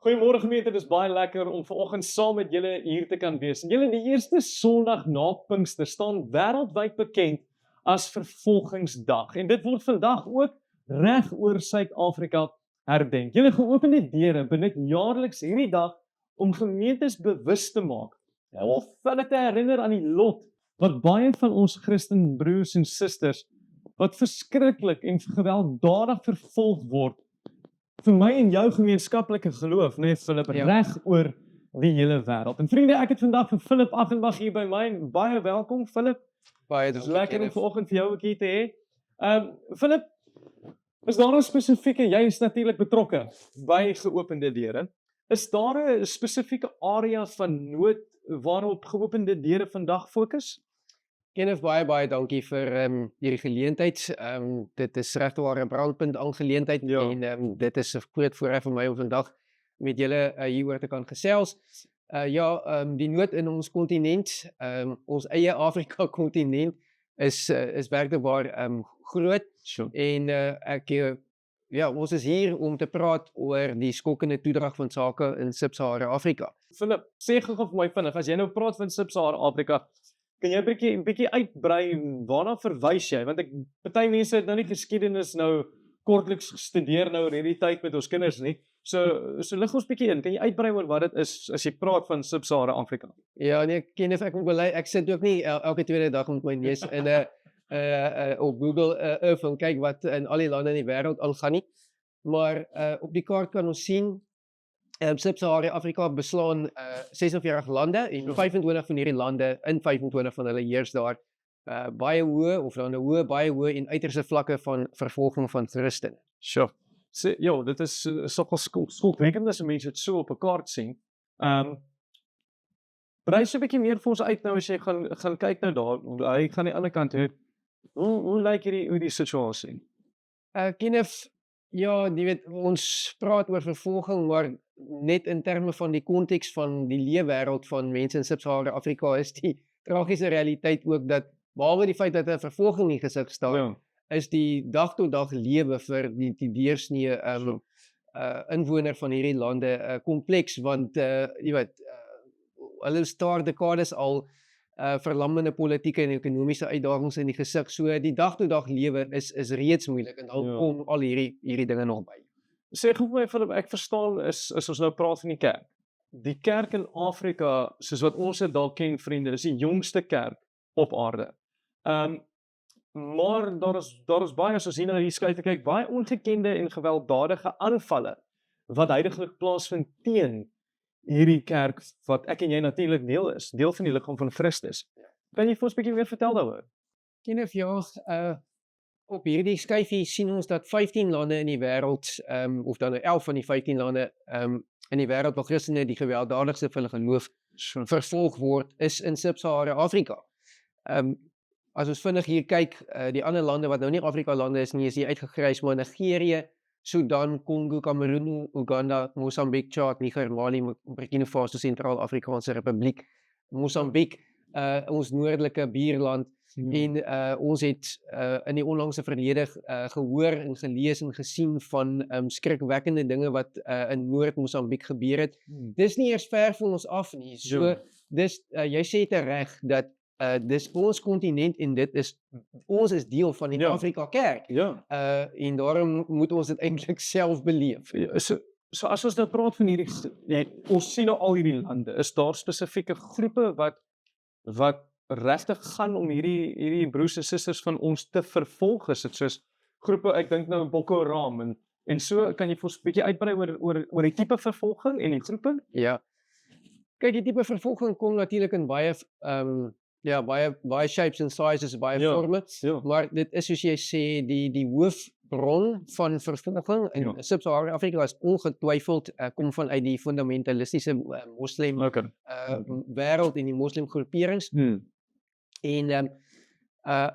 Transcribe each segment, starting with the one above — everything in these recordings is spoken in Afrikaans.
Goeiemôre gemeente, dit is baie lekker om vanoggend saam met julle hier te kan wees. En julle, die eerste Sondag na Pinkster staan wêreldwyd bekend as Vervolgingsdag. En dit word vandag ook reg oor Suid-Afrika herdenk. Julle geopende deure benut jaarliks hierdie dag om gemeentes bewus te maak of hulle te herinner aan die lot wat baie van ons Christen broers en susters wat verskriklik en gewelddadig vervolg word vir my en jou gemeenskaplike geloof, nee Philip, reg oor die hele wêreld. En vriende, ek het vandag vir Philip Aghenbach hier by my en baie welkom Philip. Baie Dit is lekker om vanoggend vir jou ook hier te hê. Philip, is daar 'n spesifieke, jy is natuurlik betrokke by geopende deure. Is daar 'n spesifieke area van nood waarop geopende deure vandag fokus? Kenneth, baie dankie vir hierdie geleentheid. Dit is regtig 'n brandpunt aangeleentheid en dit is 'n groot voorreg vir my om vandag met julle hieroor te kan gesels. Die nood in ons kontinent, ons eie Afrika kontinent is werklik waar groot. Sure. En ons is hier om te praat oor die skokkende toedrag van sake in Sub-Sahara Afrika. Philip, sê gou vir my vinnig, as jy nou praat van Sub-Sahara Afrika, kan jy 'n bietjie uitbrei waarna verwys jy? Want party mense het nou nie geskiedenis nou kortliks gestudeer nou oor hierdie tyd met ons kinders nie. So lig ons bietjie in. Kan jy uitbrei oor wat dit is as jy praat van Sub-Sahara Afrika? Ja, nee, Kenneth, ek moet bely, ek sit ook nie elke tweede dag met my neus in op Google Earth en kyk wat in al die lande in die wêreld aangaan nie. Maar op die kaart kan ons sien Sub-Sahara Afrika beslaan 46 lande en 25 van hierdie lande, in 25 van hulle heers daar baie hoë en uiterste vlakke van vervolging van Christene. Sure. Dit is sokkel skokwekkend as mense dit so op 'n kaart sien. Brei so 'n bietjie meer vir ons uit nou as jy gaan kyk nou daar. Hy gaan die ander kant toe. Hoe lyk hierdie situasie? Kenneth, ja, jy weet, ons praat oor vervolging, maar net in terme van die konteks van die leefwêreld van mense in Sub-Sahara Afrika is die tragiese realiteit ook dat, behalwe die feit dat 'n vervolging nie gesig staan, is die dag tot dag lewe vir die deursnee inwoner van hierdie lande kompleks, want jy weet, hulle staar dekades al verlammende politieke en ekonomiese uitdagings in die gesig. So die dag tot dag lewe is reeds moeilik en dan kom al hierdie dinge nog by. Sê gou vir my Philip, ek verstaan is ons nou praat van die kerk. Die kerk in Afrika, soos wat ons dit dalk ken vriende, is die jongste kerk op aarde. Maar daar is baie, as ons hier na hierdie skryf kyk, baie ongekende en gewelddadige aanvalle wat heidaglik plaasvind teen hierdie kerk wat ek en jy natuurlik deel van die liggaam van Christus. Kan jy vir ons 'n bietjie meer vertel daaroor? Kenneth, op hierdie skyfie sien ons dat 15 lande in die wêreld, of dan 11 van die 15 lande in die wêreld waar Christene die gewelddadigste van hulle geloof vervolg word, is in Sub-Sahara Afrika. As ons vinnig hier kyk, die ander lande wat nou nie Afrika lande is nie, is hier uitgegrys, maar Nigerië, Sudan, Kongo, Kameroen, Uganda, Mosambik, Chad, Niger, Mali, Burkina Faso, Sentraal-Afrikaanse Republiek, Mosambik, ons noordelike buurland, en ons het in die onlangse verlede gehoor en gelees en gesien van skrikwekkende dinge wat in Noord-Mosambik gebeur het. Dis nie eers ver van ons af nie. So, jy sê dit reg dat dis ons kontinent en ons is deel van die Afrika Kerk. En daarom moet ons dit eintlik self beleef. So as ons nou praat van ons sien nou al hierdie lande, is daar spesifieke groepe wat regtig gaan om hierdie broers en susters van ons te vervolg? Is dit soos groepe, ek dink nou Boko Haram en so, kan jy vir ons 'n bietjie uitbrei oor die tipe vervolging en die groepe? Ja. Kyk, die tipe vervolging kom natuurlik in baie baie shapes and sizes, baie forme, maar dit is soos jy sê, die hoofbron van vervolging in Sub-Sahara Afrika is ongetwyfeld kom vanuit die fundamentalistiese moslim wêreld en die moslim groeperings. En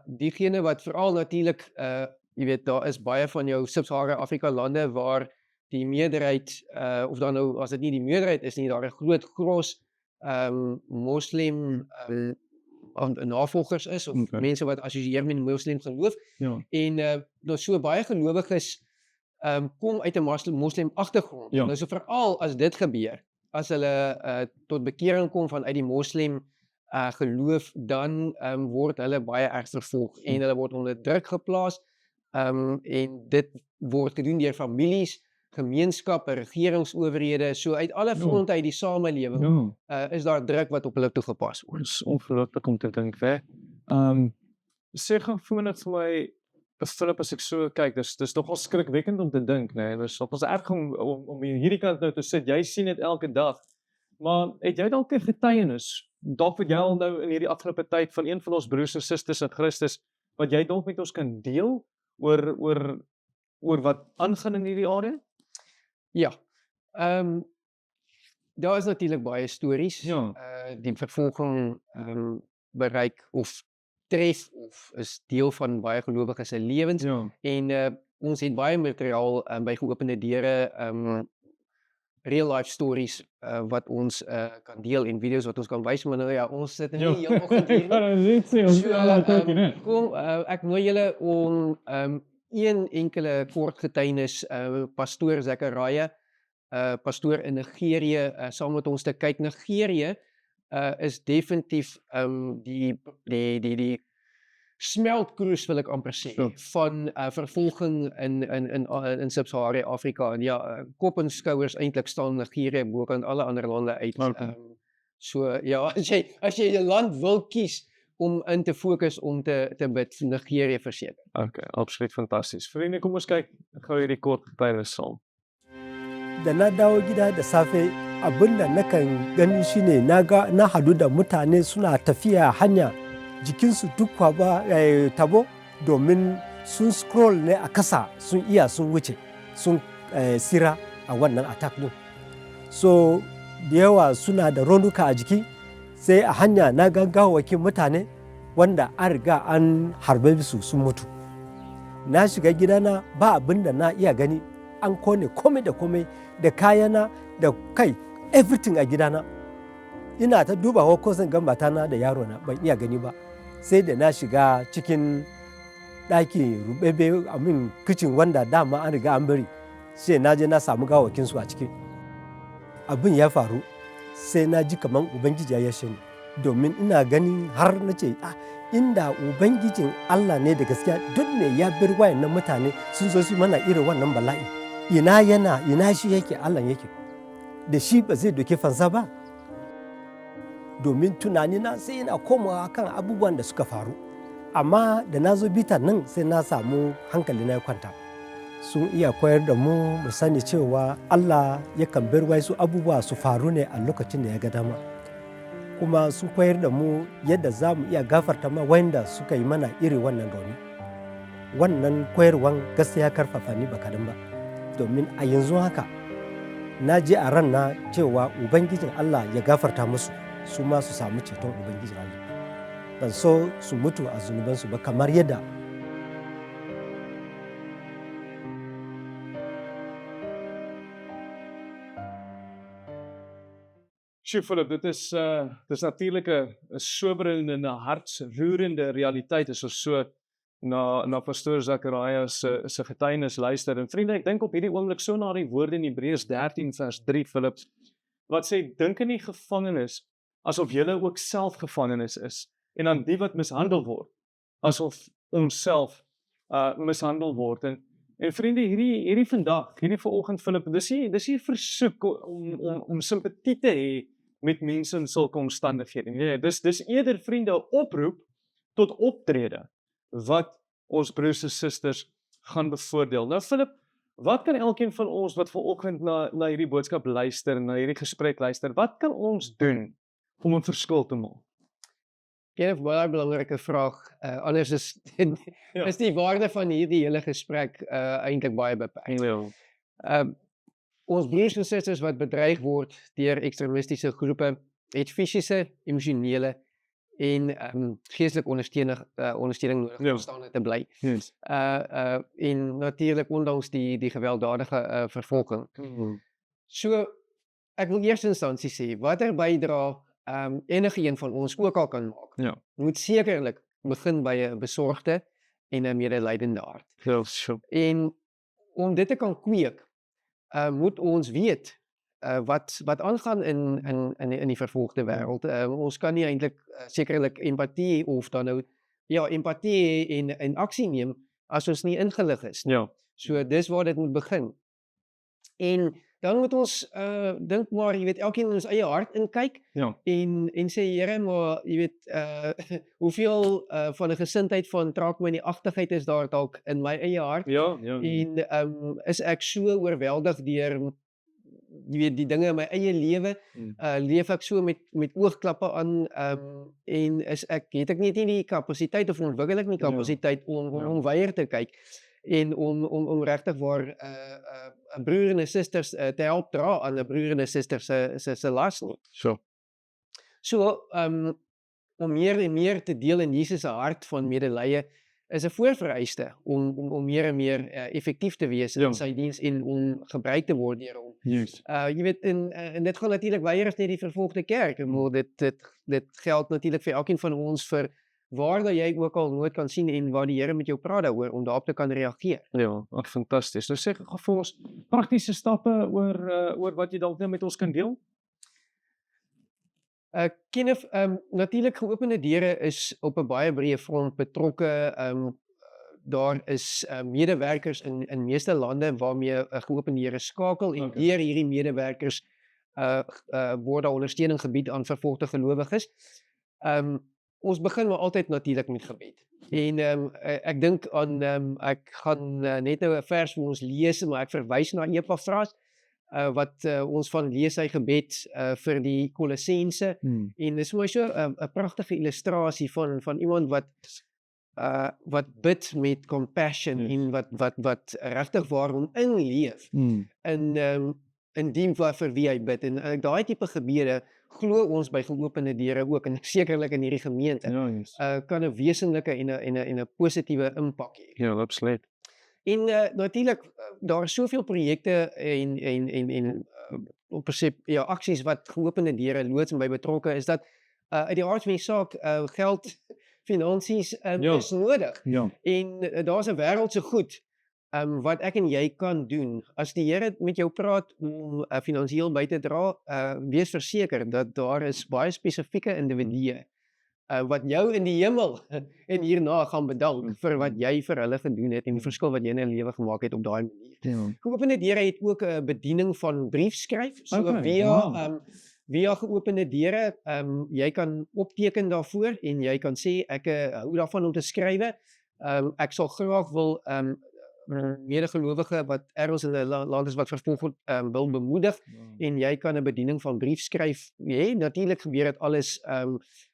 diegene wat veral natuurlik, jy weet, daar is baie van jou Sub-Sahara Afrika lande waar die meerderheid, of dan nou, as dit nie die meerderheid is nie, daar 'n groot gros moslim navolgers is, of mense wat assosieer met moslim geloof. En daar's so baie gelowiges kom uit 'n moslim agtergrond. Ja. Nou so veral as dit gebeur, as hulle tot bekering kom vanuit die moslim geloof, dan word hulle baie erg vervolg en hulle word onder druk geplaas. En dit word gedoen deur families, gemeenskappe, regeringsowerhede, so uit alle fronte uit die samelewing is daar druk wat op hulle toegepas word. Dit is ongelooflik om te dink, hè. Sê gou vir my, Philip, as ek so kyk, dis nogal skrikwekkend om te dink, né? Dis op ons erg om hierdie kant nou te sit. Jy sien dit elke dag. Maar het jy dalk 'n getuienis, dalk wat jy al nou in hierdie afgelope tyd van een van ons broers en susters in Christus, wat jy dalk met ons kan deel oor wat aangaan in hierdie area? Ja, daar is natuurlik baie stories. Ja. Die vervolging bereik of tref of is deel van baie gelowiges se lewens. Ja. En ons het baie materiaal by Geopende Deure, real life stories wat ons kan deel en video's wat ons kan wys, maar nou ja, ons sit nie heel oggend hier nie. Kom, ek nooi julle om een enkele kort getuienis, pastoor Zachariah, pastoor in Nigerië, saam met ons te kyk. Nigerië is definitief die smeltkroes, wil ek amper sê, van vervolging in Sub-Sahara Afrika. En ja, kop en skouers eintlik staan Nigerië bokant alle ander lande uit. So ja, as jy 'n land wil kies om in te fokus om te bid, Nigerië verseker. Okay, absoluut fantasties. Vriende, kom ons kyk gou hierdie kort getuienis saam. Da na dawo gida da safe, abinda nakan gani shine na hadu da mutane suna tafiya hanya, jikinsu duk kwaba tabo, domin sun scroll ne a kasa, sun iya sun wuce, sun sira a wannan attack din. So da yawa suna da raunuka a jiki, sai a hanya na gaggawakin mutane wanda an riga an harbe su sun mutu. Na shiga gidana ba abin da na iya gani, an kone komai da komai da kayana da kai, everything a gidana. Ina ta dubawa ko zan ga matana da yarona, ban iya gani ba. Sai da na shiga cikin ɗaki rubebe amin kicin wanda dama an riga an bari, sai na je na samu gawakinsu a ciki. Abin ya faru, sai na ji kaman Ubangiji ya yashe ni, domin ina gani har na ce, inda Ubangijin Allah ne da gaskiya, don ne ya bar wayannan mutane sun zo su mana irin wannan bala'i. Ina shi yake, Allah yake, da shi ba zai doke fansa ba. Domin tunanina sai yana komawa kan abubuwan da suka faru, amma da na zo bitan nan sai na samu hankali na ya kwanta. Sun iya koyar da mu sani cewa Allah yakan bar wasu abubuwa su faru ne a lokacin da ya ga dama. Kuma sun koyar da mu yadda za mu iya gafarta ma wanda suka yi mana iri wannan rauni. Wannan koyarwan gaskiya karfafa ni ba kadan ba, domin a yanzu haka na ji a ran na cewa Ubangijin Allah ya gafarta musu, su ma su samu ceton Ubangijin Allah. Ban so su mutu a zunubansu ba, kamar yadda Sjoe, Philip, dit is natuurlik 'n soberende en 'n hartsroerende realiteit as ons so na pastoor Zachariah se getuienis luister. En vriende, ek dink op hierdie oomblik so na die woorde in Hebreërs 13 vers 3, Philip, wat sê, dink in die gevangenis asof julle ook self gevangenes is, en aan die wat mishandel word, asof ons self mishandel word. En vriende, hierdie vandag, hierdie vanoggend, Philip, dis hier versoek om simpatie te hê met mense in sulke omstandighede. Nee, dis eerder, vriende, 'n oproep tot optrede wat ons broers en susters gaan bevoordeel. Nou Philip, wat kan elkeen van ons wat vanoggend na hierdie boodskap luister, na hierdie gesprek luister, wat kan ons doen om 'n verskil te maak? Een baie belangrike vraag. Anders is die waarde van hierdie hele gesprek eintlik baie beperk. Ons broers en susters wat bedreig word deur ekstremistiese groepe, het fisiese, emosionele en geestelike ondersteuning nodig om staande te bly. Yes. En natuurlik ondanks die gewelddadige vervolging. So ek wil eers instansie sê, watter bydrae enige een van ons ook al kan maak, moet sekerlik begin by 'n besorgde en 'n medelydende hart. Heel sure. En om dit te kan kweek, moet ons weet wat aangaan in die vervolgde wêreld. Ons kan nie eintlik sekerlik empatie of dan nou empatie en aksie neem as ons nie ingelig is nie. Ja. So dis waar dit moet begin. En dan moet ons dink maar, jy weet, elkeen in ons eie hart inkyk Ja. en sê Here, maar jy weet, hoeveel van 'n gesindheid van trek my in die agtigheid is daar dalk in my eie hart. Ja. En is ek so oorweldig deur jy weet die dinge in my eie lewe, leef ek so met oogklappe aan, en het ek nie die kapasiteit of ontwikkel ek nie kapasiteit om weier te kyk en om regtig waar 'n broer en 'n suster te help dra aan 'n broer en 'n suster se las nie. So om meer en meer te deel in Jesus se hart van medelee is 'n voorvereiste om meer en meer effektief te wees in sy diens en om gebruik te word deur hom. Juist. Jy weet, en dit gaan natuurlik weier as net die vervolgde kerk. Maar dit geld natuurlik vir elkeen van ons vir waar dat jy ook al nooit kan sien en waar die Here met jou praat daaroor om daarop te kan reageer. Ja, fantasties. Nou sê gou vir ons praktiese stappe oor wat jy dalk nou met ons kan deel. Kenneth, natuurlik geopende deure is op 'n baie breë front betrokke. Daar is medewerkers in meeste lande waarmee geopende deure skakel en deur hierdie medewerkers word daar ondersteuning gebied aan vervolgde gelowiges. Ons begin maar altyd natuurlik met gebed. En ek dink aan ek gaan net nou 'n vers vir ons lees, maar ek verwys na Epafras wat ons van lees sy gebed vir die Kolossense. En dis mooi so 'n pragtige illustrasie van iemand wat bid met compassion en wat regtig waarom inleef in die vir wie hy bid. En daai tipe gebede glo ons by geopende deure ook en sekerlik in hierdie gemeente kan 'n wesenlike en 'n positiewe impak hê. Ja, absoluut. En natuurlik daar is soveel projekte en op aksies wat geopende deure loods en by betrokke is dat uit die aard van die saak geld, finansies is nodig. En daar's 'n wêreldse goed wat ek en jy kan doen. As die Here met jou praat om finansiëel by te dra, wees verseker dat daar is baie spesifieke individue wat jou in die hemel en hierna gaan bedank vir wat jy vir hulle gedoen het en die verskil wat jy in hulle lewe gemaak het op daai manier. Geopende deure het ook 'n bediening van briefskryf, so via geopende deure, jy kan opteken daarvoor en jy kan sê ek hou daarvan om te skrywe. Ek sal graag wil medegelowige wat ergens in 'n land is wat vervolg word, wil bemoedig en jy kan 'n bediening van briefskryf hê. Natuurlik gebeur dit alles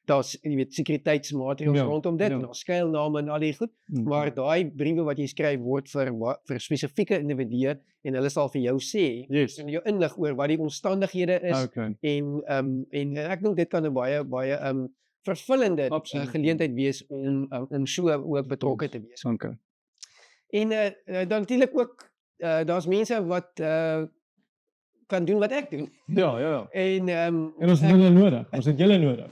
daar's jy weet sekuriteitsmaatreëls rondom dit, en skuilname en al die goed, maar daai briewe wat jy skryf word vir spesifieke individue en hulle sal vir jou sê en jou inlig oor wat die omstandighede is en ek dink dit kan 'n baie vervullende geleentheid wees om so ook betrokke te wees. En dan natuurlik ook daar's mense wat kan doen wat ek doen. En ons het julle nodig. Ons het julle nodig.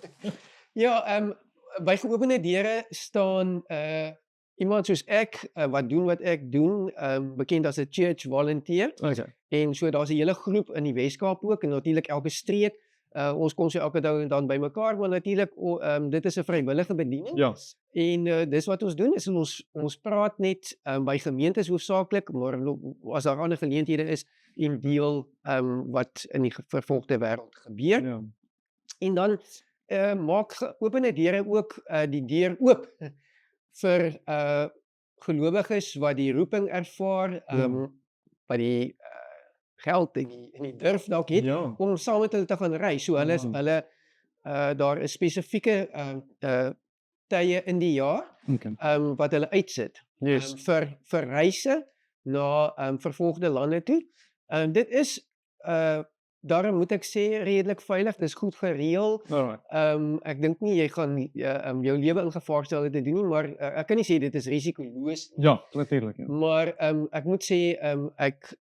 By geopende deure staan iemand soos ek wat doen wat ek doen, bekend as 'n church volunteer. En so daar's 'n hele groep in die Weskaap ook en natuurlik elke streek. Ons kom so elke dag dan bymekaar, maar natuurlik dit is 'n vrywillige bediening. En dis wat ons doen, is ons praat net by gemeentes hoofsaaklik, maar as daar ander geleenthede is en deel wat in die vervolgde wêreld gebeur. En dan maak geopende deure ook die deur oop vir gelowiges wat die roeping ervaar, wat die geld en die durf dalk het om saam met hulle te gaan reis. So hulle daar is spesifieke tye in die jaar wat hulle uitsit vir reise na vervolgde lande toe. Dit is daarom moet ek sê redelik veilig, dis goed gereël. Ek dink nie jy gaan jou lewe in gevaar stel dit te doen nie, maar ek kan nie sê dit is risikoloos. Natuurlik. Maar ek moet sê ek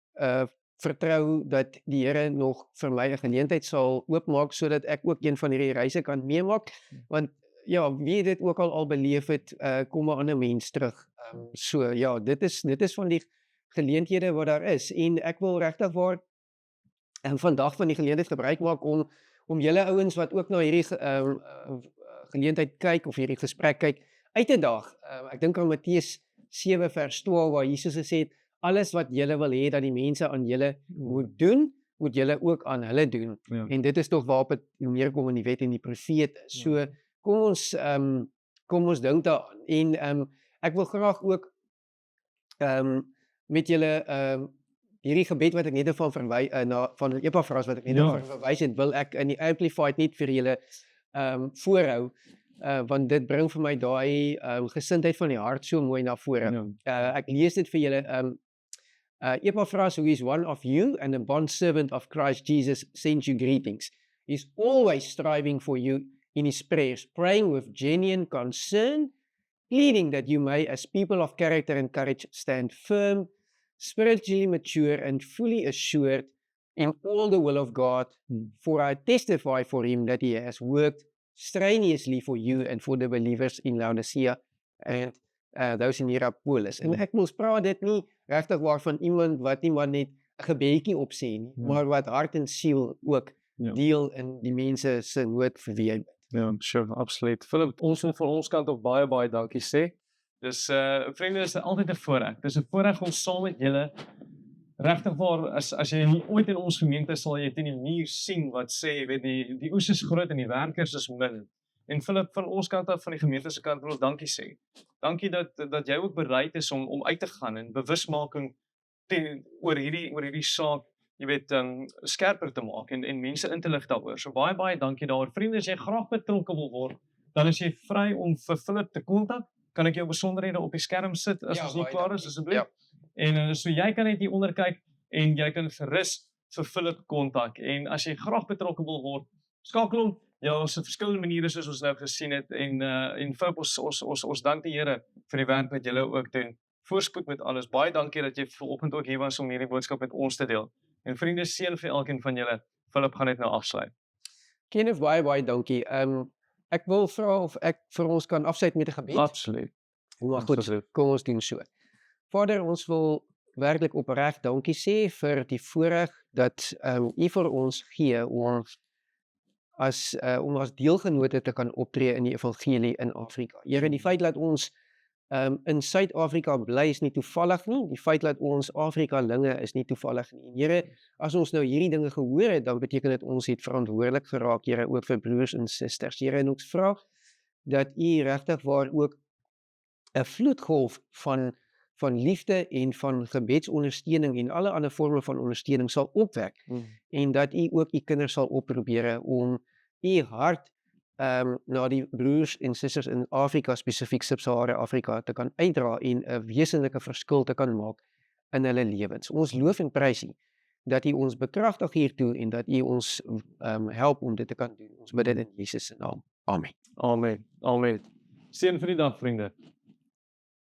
vertrou dat die Here nog vir my 'n geleentheid sal oopmaak sodat ek ook een van hierdie reise kan meemaak, want wie dit ook al beleef het, kom 'n ander mens terug. So dit is van die geleenthede wat daar is. En ek wil regtig waar vandag van die geleentheid gebruik maak om julle ouens wat ook na hierdie geleentheid kyk of hierdie gesprek kyk, uit te daag. Ek dink aan Matteus 7 vers 12 waar Jesus gesê het, alles wat julle wil hê dat die mense aan julle moet doen, moet julle ook aan hulle doen. Ja. En dit is tog waarop dit neerkom in die wet en die profeet. So kom ons dink daaraan. En ek wil graag ook met julle hierdie gebed wat ek net van van Epafras wat ek net van verwys het, wil ek in die Amplified net vir julle voorhou, want dit bring vir my daai gesindheid van die hart so mooi na vore. Ek lees dit vir julle. Epaphras, who is one of you and a bondservant of Christ Jesus, sends you greetings. He's always striving for you in his prayers, praying with genuine concern, pleading that you may, as people of character and courage, stand firm, spiritually mature and fully assured in all the will of God. For I testify for him that he has worked strenuously for you and for the believers in Laodicea and those in Hierapolis. En ek moes praat dit nie regtig waar van iemand wat nie maar net 'n gebedjie opsê nie, maar wat hart en siel ook deel in die mense se nood vir wie hy bid. Ja, sure, absoluut. Philip, ons moet van ons kant op baie dankie sê. Dis vriende, is altyd 'n voorreg. Dis 'n voorreg om saam met julle regtig waar as jy ooit in ons gemeente sal jy teen die muur sien wat sê, jy weet die oes is groot en die werkers is min. En Philip, van ons kant af, van die gemeente se kant wil ons dankie sê. Dankie dat jy ook bereid is om uit te gaan en bewusmaking oor hierdie saak, jy weet, skerper te maak en mense in te lig daaroor. So baie dankie daaroor. Vriende, as jy graag betrokke wil word, dan is jy vry om vir Philip te kontak. Kan ek jou besonderhede op die skerm sit as ons nie klaar is asseblief? Ja. En so jy kan net hier onder kyk en jy kan gerus vir Philip kontak. En as jy graag betrokke wil word, skakel hom. Ja, ons het verskillende maniere soos ons nou gesien het en Philip, ons dank die Here vir die werk wat julle ook doen. Voorspoed met alles. Baie dankie dat jy vanoggend ook hier was om hierdie boodskap met ons te deel. En vriende, seën vir elkeen van julle. Philip gaan net nou afsluit. Kenneth, baie dankie. Ek wil vra of ek vir ons kan afsluit met 'n gebed. Absoluut. Maar goed, kom ons doen so. Vader, ons wil werklik opreg dankie sê vir die voorreg dat U vir ons gee om as deelgenote te kan optree in die evangelie in Afrika. Here, die feit dat ons in Suid-Afrika bly is nie toevallig nie. Die feit dat ons Afrika-linge is nie toevallig nie. En Here, as ons nou hierdie dinge gehoor het, dan beteken dit ons het verantwoordelik geraak, Here, ook vir broers en susters. Here, en ons vra dat U regtig waar ook 'n vloedgolf van liefde en van gebedsondersteuning en alle ander vorme van ondersteuning sal opwek. En dat U ook U kinders sal oproep, Here, om U hart na die broers en susters in Afrika, spesifiek Sub-Sahara Afrika, te kan uitdra en 'n wesenlike verskil te kan maak in hulle lewens. Ons loof en prys U dat U ons bekragtig hiertoe en dat U ons help om dit te kan doen. Ons bid dit in Jesus se naam. Amen. Amen. Seën vir die dag, vriende.